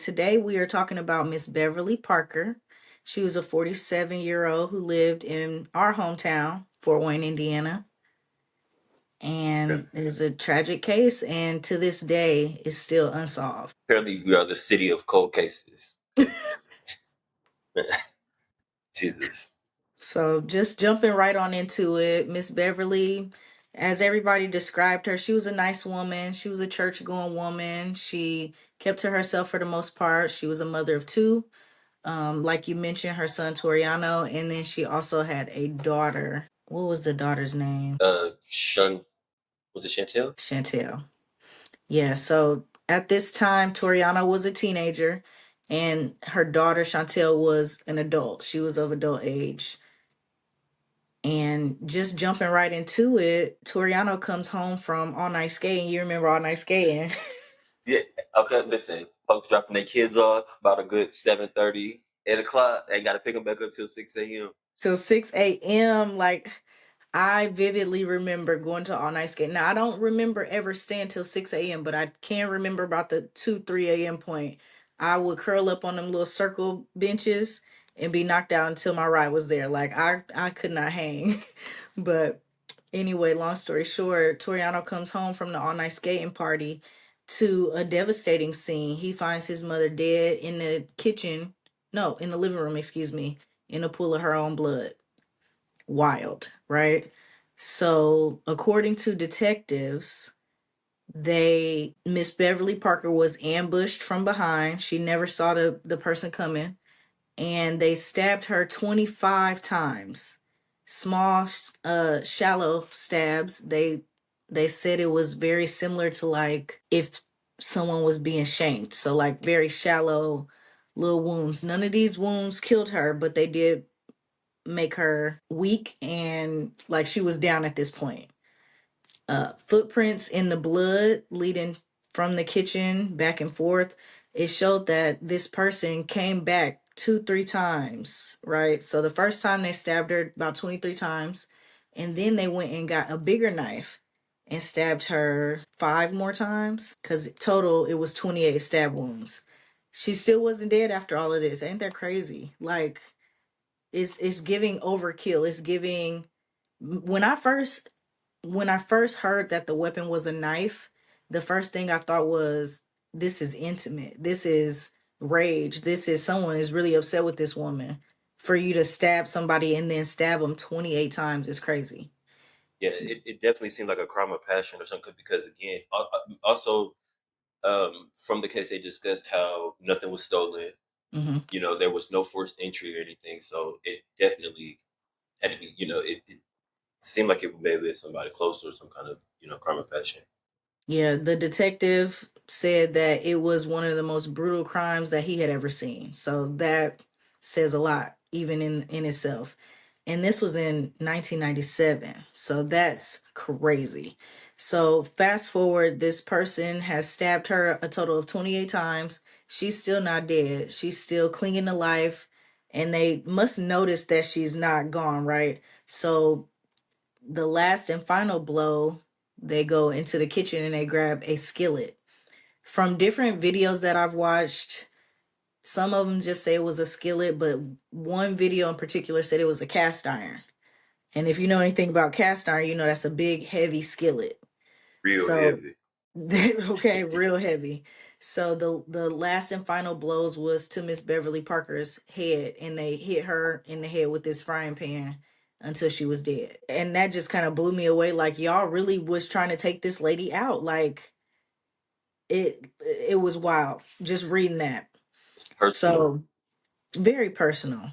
Today we are talking about Miss Beverly Parker. She was a 47-year-old who lived in our hometown, Fort Wayne, Indiana, Okay. and it is a tragic case and to this day is still unsolved. Apparently, we are the city of cold cases because Jesus. So just jumping right on into it, Miss Beverly, as everybody described her, she was a nice woman. She was a church going woman. She kept to herself for the most part. She was a mother of two. Like you mentioned, her son Toriano, and then she also had a daughter. What was the daughter's name? Shun was it Chantel? Chantel. Yeah, so at this time, Toriano was a teenager, and her daughter Chantel was an adult. She was of adult age. And just jumping right into it, Toriano comes home from all night skating. You remember all night skating? Yeah. Okay. Listen, folks dropping their kids off about a good 7:30, 8 o'clock. They got to pick them back up till 6 a.m. Till 6 a.m. Like I vividly remember going to all night skate. Now I don't remember ever staying till 6 a.m., but I can remember about the 2, 3 a.m. point. I would curl up on them little circle benches and be knocked out until my ride was there. Like I could not hang. But anyway, long story short, Toriano comes home from the all night skating party to a devastating scene. He finds his mother dead in the kitchen. No, in the living room, excuse me, in a pool of her own blood. Wild, right? So, according to detectives, they Miss Beverly Parker was ambushed from behind. She never saw the person coming, and they stabbed her 25 times. Small, shallow stabs. They said it was very similar to like if someone was being shanked. So like very shallow little wounds. None of these wounds killed her, but they did make her weak and like she was down at this point. Footprints in the blood leading from the kitchen back and forth. It showed that this person came back 2, 3 times, right? So the first time they stabbed her about 23 times, and then they went and got a bigger knife and stabbed her 5 more times because total it was 28 stab wounds. She still wasn't dead after all of this. Ain't that crazy? Like it's giving overkill. It's giving when I first heard that the weapon was a knife, the first thing I thought was this is intimate. This is rage. This is someone is really upset with this woman. For you to stab somebody and then stab them 28 times is crazy. Yeah, it definitely seemed like a crime of passion or something because again, also from the case they discussed how nothing was stolen. Hmm. There was no forced entry or anything, so it definitely had to be. It seemed like it may have been somebody close or some kind of crime of passion. Yeah, the detective said that it was one of the most brutal crimes that he had ever seen. So that says a lot, even in itself. And this was in 1997. So that's crazy. So fast forward, this person has stabbed her a total of 28 times. She's still not dead. She's still clinging to life. And they must notice that she's not gone, right? So the last and final blow, they go into the kitchen and they grab a skillet. From different videos that I've watched, some of them just say it was a skillet, but one video in particular said it was a cast iron. And if you know anything about cast iron, you know that's a big, heavy skillet. Real So, heavy. okay, real heavy. So the last and final blows was to Miss Beverly Parker's head, and they hit her in the head with this frying pan until she was dead. And that just kind of blew me away. Like y'all really was trying to take this lady out. Like it was wild just reading that. It's personal. So very personal.